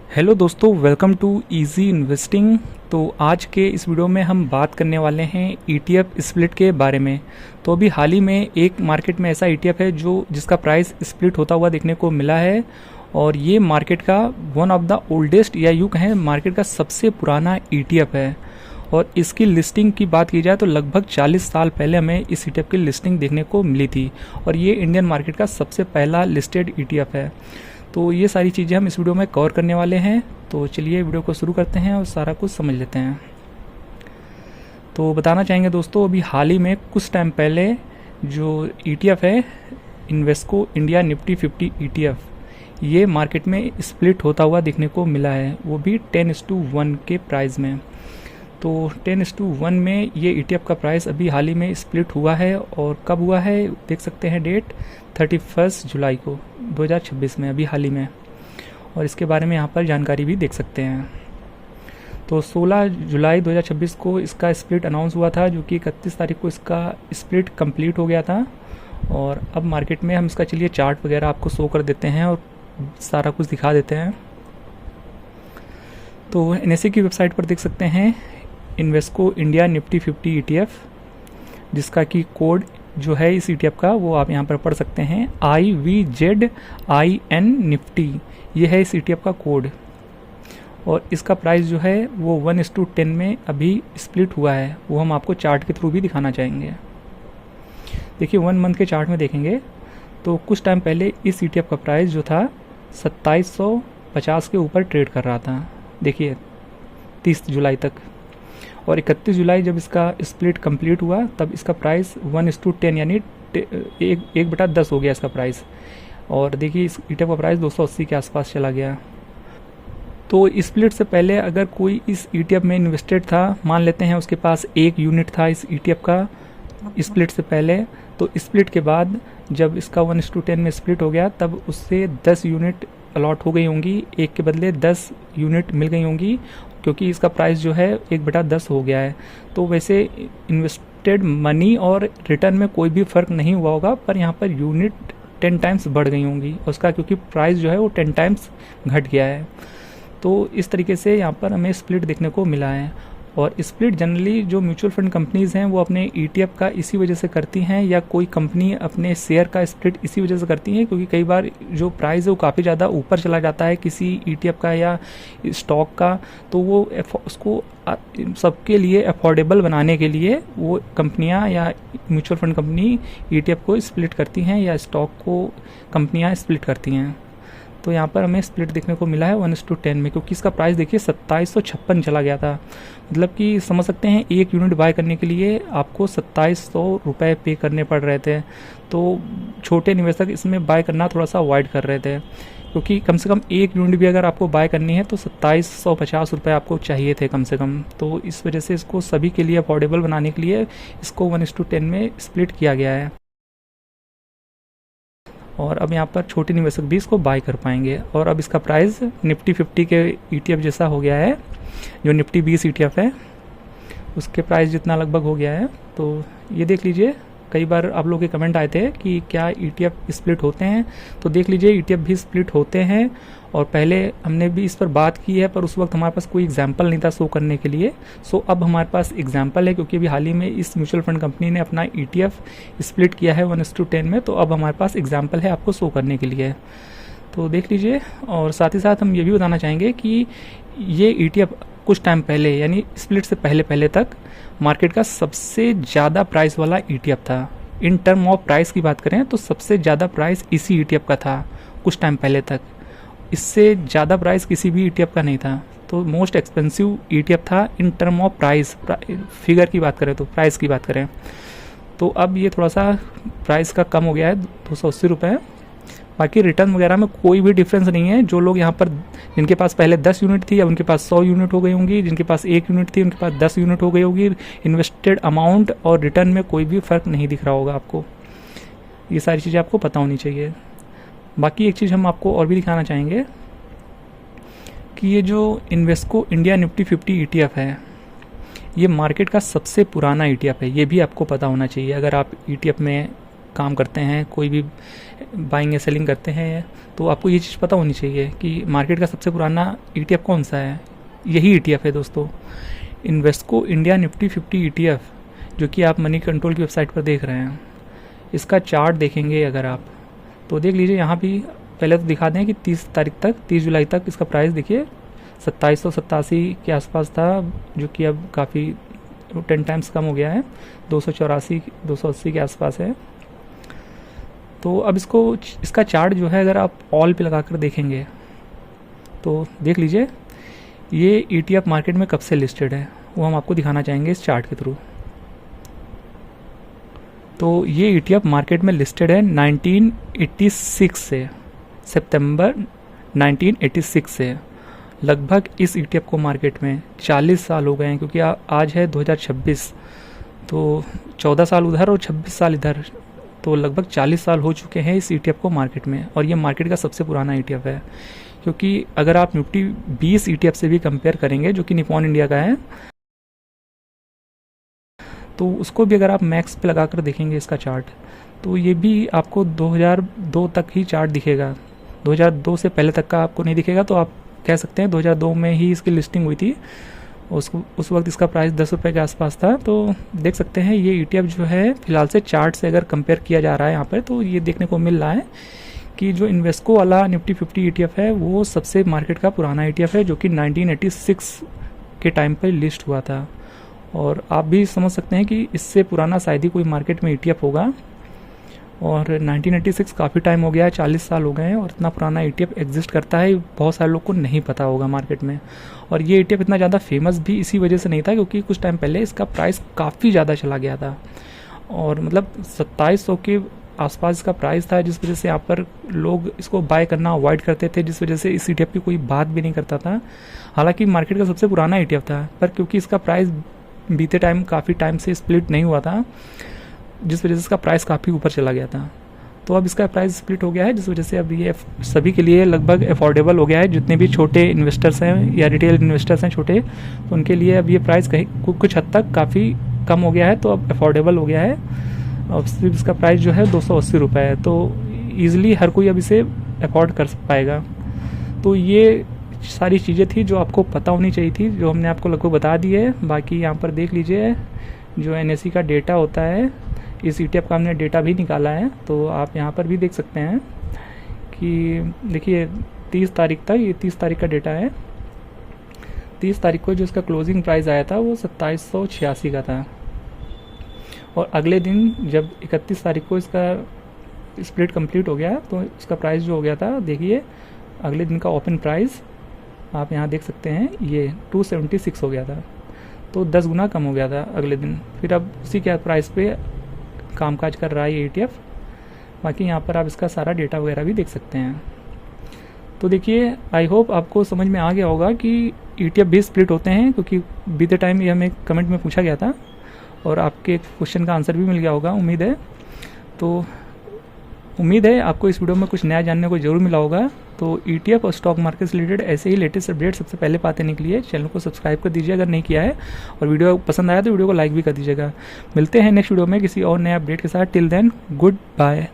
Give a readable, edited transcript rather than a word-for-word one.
Hello दोस्तों, welcome to easy investing. तो आज के इस वीडियो में हम बात करने वाले हैं ईटीएफ स्प्लिट के बारे में। तो अभी हाल ही में एक मार्केट में ऐसा ईटीएफ है जो जिसका प्राइस स्प्लिट होता हुआ देखने को मिला है, और ये मार्केट का वन ऑफ द ओल्डेस्ट या यूँ कहें मार्केट का सबसे पुराना ईटीएफ है। और इसकी लिस्टिंग की बात की जाए तो लगभग 40 साल पहले हमें इस ईटीएफ की लिस्टिंग देखने को मिली थी, और ये इंडियन मार्केट का सबसे पहला लिस्टेड ईटीएफ है। तो ये सारी चीज़ें हम इस वीडियो में कवर करने वाले हैं। तो चलिए वीडियो को शुरू करते हैं और सारा कुछ समझ लेते हैं। तो बताना चाहेंगे दोस्तों, अभी हाल ही में कुछ टाइम पहले जो ईटीएफ है इन्वेस्को इंडिया निफ्टी 50 ईटीएफ, ये मार्केट में स्प्लिट होता हुआ देखने को मिला है, वो भी 10:1 के प्राइस में। तो 10:1 में ये ईटीएफ का प्राइस अभी हाल ही में स्प्लिट हुआ है, और कब हुआ है देख सकते हैं, डेट 31 जुलाई को 2026 में, अभी हाल ही में। और इसके बारे में यहाँ पर जानकारी भी देख सकते हैं। तो 16 जुलाई 2026 को इसका स्प्लिट अनाउंस हुआ था, जो कि 31 तारीख को इसका स्प्लिट कंप्लीट हो गया था। और अब मार्केट में हम इसका चलिए चार्ट वगैरह आपको शो कर देते हैं और सारा कुछ दिखा देते हैं। तो एनएसई की वेबसाइट पर देख सकते हैं इन्वेस्को इंडिया निफ्टी 50 ईटीएफ, जिसका कि कोड जो है इस ईटीएफ का वो आप यहाँ पर पढ़ सकते हैं, IVZIN निफ्टी, ये है इस ईटीएफ का कोड। और इसका प्राइस जो है वो 1:10 में अभी स्प्लिट हुआ है, वो हम आपको चार्ट के थ्रू भी दिखाना चाहेंगे। देखिए 1 मंथ के चार्ट में देखेंगे तो कुछ टाइम पहले इस ईटीएफ का प्राइस जो था 2750 के ऊपर ट्रेड कर रहा था, देखिए 30 जुलाई तक। और 31 जुलाई जब इसका स्प्लिट कंप्लीट हुआ तब इसका प्राइस 1:10 यानी 1/10 हो गया इसका प्राइस। और देखिए इस ईटीएफ का प्राइस 280 के आसपास चला गया। तो स्प्लिट से पहले अगर कोई इस ईटीएफ में इन्वेस्टेड था, मान लेते हैं उसके पास 1 यूनिट था इस ईटीएफ का स्प्लिट से पहले, तो स्प्लिट के बाद जब इसका 1:10 में स्प्लिट हो गया तब उससे 10 यूनिट अलॉट हो गई होंगी, एक के बदले 10 यूनिट मिल गई होंगी, क्योंकि इसका प्राइस जो है 1/10 हो गया है। तो वैसे इन्वेस्टेड मनी और रिटर्न में कोई भी फ़र्क नहीं हुआ होगा, पर यहाँ पर यूनिट 10 टाइम्स बढ़ गई होंगी उसका, क्योंकि प्राइस जो है वो 10 टाइम्स घट गया है। तो इस तरीके से यहाँ पर हमें स्प्लिट देखने को मिला है। और स्प्लिट जनरली जो म्यूचुअल फंड कंपनीज़ हैं वो अपने ईटीएफ का इसी वजह से करती हैं, या कोई कंपनी अपने शेयर का स्प्लिट इसी वजह से करती है, क्योंकि कई बार जो प्राइस है वो काफ़ी ज़्यादा ऊपर चला जाता है किसी ईटीएफ का या स्टॉक का, तो वो उसको सबके लिए अफोर्डेबल बनाने के लिए वो कंपनियां या म्यूचुअल फंड कंपनी ईटीएफ को स्प्लिट करती हैं, या स्टॉक को कंपनियाँ स्प्लिट करती हैं। तो यहाँ पर हमें स्प्लिट देखने को मिला है 1:10 में, क्योंकि इसका प्राइस देखिए 2756 चला गया था। मतलब कि समझ सकते हैं 1 यूनिट बाय करने के लिए आपको 2700 रुपये पे करने पड़ रहे थे। तो छोटे निवेशक इसमें बाय करना थोड़ा सा अवॉइड कर रहे थे, क्योंकि कम से कम 1 यूनिट भी अगर आपको बाय करनी है तो 2750 रुपये आपको चाहिए थे कम से कम। तो इस वजह से इसको सभी के लिए अफोर्डेबल बनाने के लिए इसको 1:10 में स्प्लिट किया गया है। और अब यहाँ पर छोटे निवेशक भी इसको बाय कर पाएंगे। और अब इसका प्राइस निफ्टी 50 के ईटीएफ जैसा हो गया है, जो निफ्टी 20 ईटीएफ है उसके प्राइस जितना लगभग हो गया है। तो ये देख लीजिए, कई बार आप लोगों के कमेंट आए थे कि क्या ईटीएफ स्प्लिट होते हैं, तो देख लीजिए ईटीएफ भी स्प्लिट होते हैं। और पहले हमने भी इस पर बात की है, पर उस वक्त हमारे पास कोई एग्जाम्पल नहीं था शो करने के लिए। सो अब हमारे पास एग्जाम्पल है, क्योंकि अभी हाल ही में इस म्यूचुअल फंड कंपनी ने अपना ईटीएफ स्प्लिट किया है 1:10 में, तो अब हमारे पास एग्जाम्पल है आपको शो करने के लिए। तो देख लीजिए। और साथ ही साथ हम ये भी बताना चाहेंगे कि ये ईटीएफ कुछ टाइम पहले यानी स्प्लिट से पहले तक मार्केट का सबसे ज़्यादा प्राइस वाला ईटीएफ था। इन टर्म ऑफ प्राइस की बात करें तो सबसे ज़्यादा प्राइस इसी ईटीएफ का था कुछ टाइम पहले तक। इससे ज़्यादा प्राइस किसी भी ईटीएफ का नहीं था। तो मोस्ट एक्सपेंसिव ईटीएफ था in term of price, figure की बात करें तो, प्राइस की बात करें तो अब ये थोड़ा सा प्राइस का कम हो गया है, 280 रुपये। बाकी रिटर्न वगैरह में कोई भी डिफरेंस नहीं है। जो लोग यहाँ पर जिनके पास पहले 10 यूनिट थी, अब उनके पास 100 यूनिट हो गई होंगी, जिनके पास 1 यूनिट थी उनके पास 10 यूनिट हो गई होगी। इन्वेस्टेड अमाउंट और रिटर्न में कोई भी फ़र्क नहीं दिख रहा होगा आपको। ये सारी चीज़ें आपको पता होनी चाहिए। बाकी एक चीज़ हम आपको और भी दिखाना चाहेंगे कि ये जो इन्वेस्को इंडिया निफ्टी 50 ईटीएफ है, ये मार्केट का सबसे पुराना ईटीएफ है। ये भी आपको पता होना चाहिए अगर आप ईटीएफ में काम करते हैं, कोई भी बाइंग या सेलिंग करते हैं, तो आपको ये चीज़ पता होनी चाहिए कि मार्केट का सबसे पुराना ETF कौन सा है। यही ETF है दोस्तों, इन्वेस्को इंडिया निफ्टी 50 ETF, जो कि आप मनी कंट्रोल की वेबसाइट पर देख रहे हैं। इसका चार्ट देखेंगे अगर आप, तो देख लीजिए यहाँ भी पहले तो दिखा दें कि 30 जुलाई तक इसका प्राइस देखिए 2787 के आसपास था, जो कि अब काफ़ी 10 टाइम्स कम हो गया है, 280 के आसपास है। तो अब इसका चार्ट जो है अगर आप ऑल पे लगाकर देखेंगे तो देख लीजिए ये ETF मार्केट में कब से लिस्टेड है, वो हम आपको दिखाना चाहेंगे इस चार्ट के थ्रू। तो ये ETF मार्केट में लिस्टेड है 1986 से, सितंबर 1986 से। लगभग इस ETF को मार्केट में 40 साल हो गए हैं, क्योंकि आज है 2026, तो 14 साल उधर और 26 साल इधर, तो लगभग 40 साल हो चुके हैं इस ETF को मार्केट में। और ये मार्केट का सबसे पुराना ETF है, क्योंकि अगर आप निफ्टी 20 ETF से भी कंपेयर करेंगे, जो कि निपॉन इंडिया का है, तो उसको भी अगर आप मैक्स पे लगाकर देखेंगे इसका चार्ट, तो ये भी आपको 2002 तक ही चार्ट दिखेगा। 2002 से पहले तक का आपको नहीं दिखेगा, तो आप कह सकते हैं 2002 में ही इसकी लिस्टिंग हुई थी। उस वक्त इसका प्राइस 10 रुपये के आसपास था। तो देख सकते हैं ये ETF जो है फिलहाल से चार्ट से अगर कंपेयर किया जा रहा है यहाँ पर, तो ये देखने को मिल रहा है कि जो इन्वेस्को वाला निफ्टी 50 ETF है वो सबसे मार्केट का पुराना ETF है, जो कि 1986 के टाइम पर लिस्ट हुआ था। और आप भी समझ सकते हैं कि इससे पुराना शायद ही कोई मार्केट में ETF होगा। और 1986 काफ़ी टाइम हो गया है, 40 साल हो गए हैं, और इतना पुराना ETF एग्जिस्ट करता है बहुत सारे लोग को नहीं पता होगा मार्केट में। और ये ETF इतना ज़्यादा फेमस भी इसी वजह से नहीं था, क्योंकि कुछ टाइम पहले इसका प्राइस काफ़ी ज़्यादा चला गया था, और मतलब 2700 के आसपास इसका प्राइस था, जिस वजह से यहाँ पर लोग इसको बाय करना अवॉइड करते थे, जिस वजह से इस ETF की कोई बात भी नहीं करता था। हालांकि मार्केट का सबसे पुराना ETF था, पर क्योंकि इसका प्राइस बीते टाइम काफ़ी टाइम से स्प्लिट नहीं हुआ था, जिस वजह से इसका प्राइस काफ़ी ऊपर चला गया था। तो अब इसका प्राइस स्प्लिट हो गया है, जिस वजह से अब ये सभी के लिए लगभग अफोर्डेबल हो गया है। जितने भी छोटे इन्वेस्टर्स हैं या रिटेल इन्वेस्टर्स हैं छोटे, तो उनके लिए अब ये प्राइस कहीं कुछ हद तक काफ़ी कम हो गया है, तो अब अफोर्डेबल हो गया है। अब सिर्फ इसका प्राइस जो है 280 रुपये है, तो ईज़िली हर कोई अब इसे अफोर्ड कर पाएगा। तो ये सारी चीज़ें थी जो आपको पता होनी चाहिए थी, जो हमने आपको लगभग बता दी है। बाकी यहाँ पर देख लीजिए जो NSE का डेटा होता है, इस ETF का हमने डेटा भी निकाला है, तो आप यहाँ पर भी देख सकते हैं कि देखिए 30 तारीख तक, ये 30 तारीख का डेटा है। 30 तारीख को जो इसका क्लोजिंग प्राइस आया था वो 2786 का था, और अगले दिन जब 31 तारीख को इसका स्प्लिट कंप्लीट हो गया, तो इसका प्राइस जो हो गया था, देखिए अगले दिन का ओपन प्राइस आप यहाँ देख सकते हैं, ये 276 हो गया था, तो 10 गुना कम हो गया था अगले दिन। फिर अब उसी के प्राइस पे कामकाज कर रहा है ये ETF। बाकी यहाँ पर आप इसका सारा डेटा वगैरह भी देख सकते हैं। तो देखिए, आई होप आपको समझ में आ गया होगा कि ETF भी स्प्लिट होते हैं, क्योंकि बीते टाइम ये हमें कमेंट में पूछा गया था, और आपके क्वेश्चन का आंसर भी मिल गया होगा, उम्मीद है। तो उम्मीद है आपको इस वीडियो में कुछ नया जानने को जरूर मिला होगा। तो ETF और स्टॉक मार्केट से रिलेटेड ऐसे ही लेटेस्ट अपडेट सबसे पहले पाने के लिए चैनल को सब्सक्राइब कर दीजिए अगर नहीं किया है, और वीडियो पसंद आया तो वीडियो को लाइक भी कर दीजिएगा। मिलते हैं नेक्स्ट वीडियो में किसी और नए अपडेट के साथ। Till then, good bye.